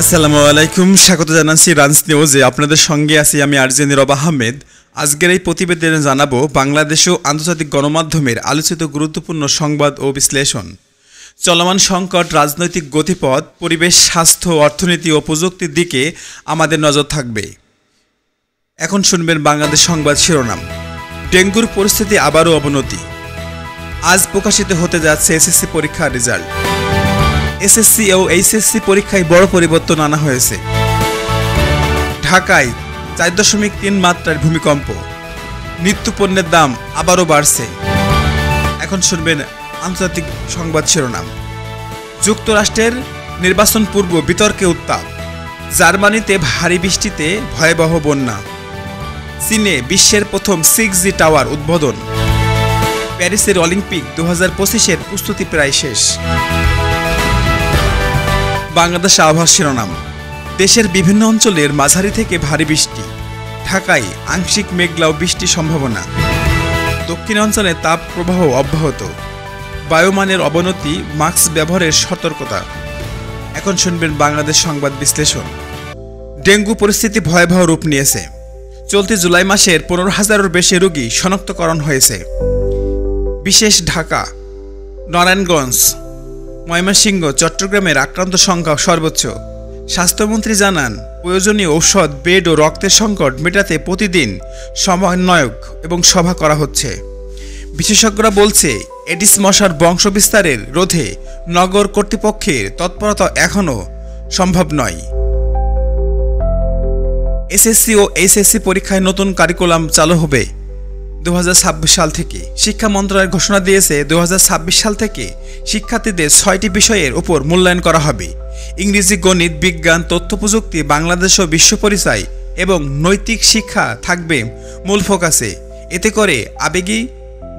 আসসালামু আলাইকুম, স্বাগত জানাচ্ছি রানস নিউজে। আপনাদের সঙ্গে আছি আমি আরজে নীরব আহমেদ। আজকের এই প্রতিবেদনে জানাবো বাংলাদেশ ও আন্তর্জাতিক গণমাধ্যমের আলোচিত গুরুত্বপূর্ণ সংবাদ ও বিশ্লেষণ। চলমান সংকট, রাজনৈতিক গতিপথ, পরিবেশ, স্বাস্থ্য, অর্থনীতি ও প্রযুক্তির দিকে আমাদের নজর থাকবে। এখন শুনবেন বাংলাদেশ সংবাদ শিরোনাম। ডেঙ্গুর পরিস্থিতি আবারও অবনতি। আজ প্রকাশিত হতে যাচ্ছে এসএসসি পরীক্ষার রেজাল্ট। এসএসসি ও এইচএসসি পরীক্ষায় বড় পরিবর্তন আনা হয়েছে। ঢাকায় 4.3 মাত্রার ভূমিকম্প। নিত্যপণ্যের দাম আবারও বাড়ছে। এখন শুনবেন আন্তর্জাতিক সংবাদ শিরোনাম। যুক্তরাষ্ট্রের নির্বাচন পূর্ব বিতর্কে উত্তাপ। জার্মানিতে ভারী বৃষ্টিতে ভয়াবহ বন্যা। চীনে বিশ্বের প্রথম 6G টাওয়ার উদ্বোধন। প্যারিসের অলিম্পিক 2025-এর প্রস্তুতি প্রায় শেষ। বাংলাদেশ আবহাওয়া শিরোনাম। দেশের বিভিন্ন অঞ্চলের মাঝারি থেকে ভারী বৃষ্টি। ঢাকায় আংশিক মেঘলা ও বৃষ্টির সম্ভাবনা। দক্ষিণাঞ্চলে তাপ প্রবাহ অব্যাহত। বায়ুমানের অবনতি, মাস্ক ব্যবহারের সতর্কতা। এখন শুনবেন বাংলাদেশ সংবাদ বিশ্লেষণ। ডেঙ্গু পরিস্থিতি ভয়াবহ রূপ নিয়েছে। চলতি জুলাই মাসের 15,000-এর বেশি রোগী শনাক্তকরণ হয়েছে। বিশেষ ঢাকা, নারায়ণগঞ্জ, ময়মনসিংহ, চট্টগ্রামের আক্রান্ত সংখ্যা সর্বোচ্চ। স্বাস্থ্যমন্ত্রী জানান, প্রয়োজনীয় ঔষধ, বেড ও রক্তের সংকট মেটাতে প্রতিদিন সমন্বয়ক এবং সভা করা হচ্ছে। বিশেষজ্ঞরা বলছে, এডিস মশার বংশবিস্তারের রোধে নগর কর্তৃপক্ষের তৎপরতা এখনও সম্ভব নয়। এসএসসি ও এইচএসসি পরীক্ষায় নতুন কারিকুলাম চালু হবে 2026 সাল থেকে। শিক্ষা মন্ত্রণালয় ঘোষণা দিয়েছে, 2026 সাল থেকে শিক্ষার্থীদের 6টি বিষয়ের উপর মূল্যায়ন করা হবে। ইংরেজি, গণিত, বিজ্ঞান, তথ্য প্রযুক্তি, বাংলাদেশ ও বিশ্ব পরিচয় এবং নৈতিক শিক্ষা থাকবে মূল ফোকাসে। এতে করে আবেগী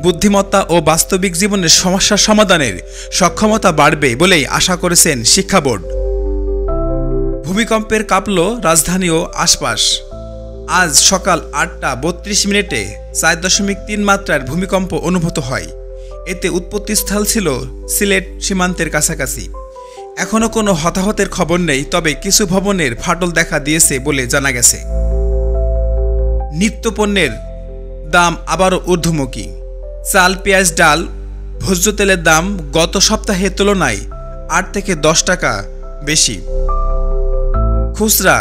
বুদ্ধিমত্তা ও বাস্তবিক জীবনের সমস্যা সমাধানের সক্ষমতা বাড়বে বলেই আশা করেছেন শিক্ষা বোর্ড। ভূমিকম্পের কাঁপল রাজধানী ও আশপাশ। আজ সকাল 8টা 32 মিনিটে 4.3 মাত্রার ভূমিকম্প অনুভূত হয়। এতে উৎপত্তিস্থল ছিল সিলেট সীমান্তের কাছাকাছি। এখনও কোনো হতাহতের খবর নেই, তবে কিছু ভবনের ফাটল দেখা দিয়েছে বলে জানা গেছে। নিত্যপণ্যের দাম আবারও ঊর্ধ্বমুখী। চাল, পেঁয়াজ, ডাল, ভোজ্য তেলের দাম গত সপ্তাহের তুলনায় 8 থেকে 10 টাকা বেশি। খুচরা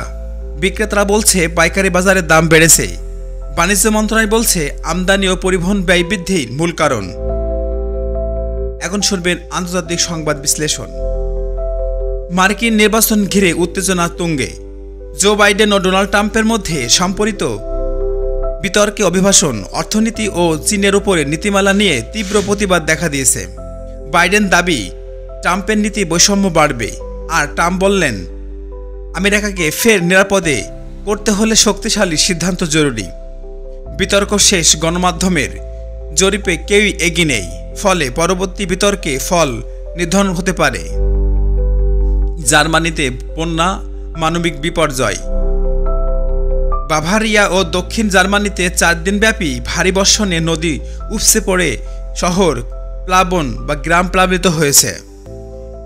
বিক্রেতারা বলছে, পাইকারি বাজারের দাম বেড়েছে। বাণিজ্য মন্ত্রণালয় বলছে, আমদানি ও পরিবহন ব্যয় বৃদ্ধি মূল কারণ। এখন শুনবেন আন্তর্জাতিক সংবাদ বিশ্লেষণ। মার্কিন নির্বাচন ঘিরে উত্তেজনা তুঙ্গে। জো বাইডেন ও ডোনাল্ড ট্রাম্পের মধ্যে সম্পর্কিত বিতর্কে অভিভাষণ। অর্থনীতি ও চীনের উপরে নীতিমালা নিয়ে তীব্র প্রতিবাদ দেখা দিয়েছে। বাইডেন দাবি, ট্রাম্পের নীতি বৈষম্য বাড়বে, আর ট্রাম্প বললেন, আমেরিকাকে ফের নিরাপদে করতে হলে শক্তিশালী সিদ্ধান্ত জরুরি। বিতর্ক শেষ। গণমাধ্যমের জরিপে কেউই এগিয়ে নেই, ফলে পরবর্তী বিতর্কে ফল নির্ধারণ হতে পারে। জার্মানিতে বন্যা, মানবিক বিপর্যয়। বাভারিয়া ও দক্ষিণ জার্মানিতে 4 দিনব্যাপী ভারী বর্ষণে নদী উপচে পড়ে শহর প্লাবন বা গ্রাম প্লাবিত হয়েছে।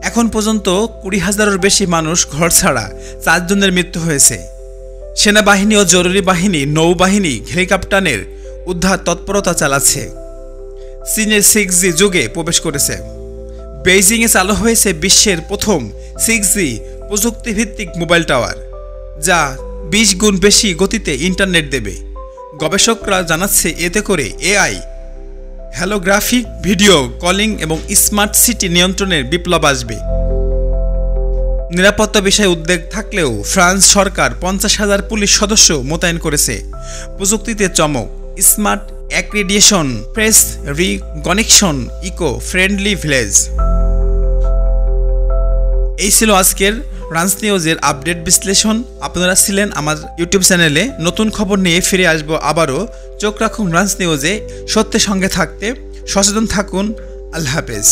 এখন পর্যন্ত 20,000-এর বেশি মানুষ ঘর ছাড়া, 4 জনের মৃত্যু হয়েছে। সেনাবাহিনী ও জরুরি বাহিনী, নৌবাহিনী, হেলিকপ্টারের উদ্ধার তৎপরতা চালাচ্ছে। চীনের 6G যুগে প্রবেশ করেছে। বেইজিংয়ে চালু হয়েছে বিশ্বের প্রথম 6G প্রযুক্তিভিত্তিক মোবাইল টাওয়ার, যা 20 গুণ বেশি গতিতে ইন্টারনেট দেবে। গবেষকরা জানাচ্ছে, এতে করে এআই, হ্যালোগ্রাফিক ভিডিও কলিং এবং স্মার্ট সিটি নিয়ন্ত্রণের বিপ্লব আসবে। নিরাপত্তা বিষয়ে উদ্বেগ থাকলেও ফ্রান্স সরকার 50,000 পুলিশ সদস্য মোতায়েন করেছে। প্রযুক্তিতে চমক, smart accreditation, fresh reconnection, eco friendly village. এই ছিল আজকের রানস নিউজের আপডেট বিশ্লেষণ। আপনারা ছিলেন আমার ইউটিউব চ্যানেলে। নতুন খবর নিয়ে ফিরে আসবো আবারও। চোখ রাখুন রানস নিউজে। সত্যের সঙ্গে থাকতে সচেতন থাকুন। আল্লাহ হাফেজ।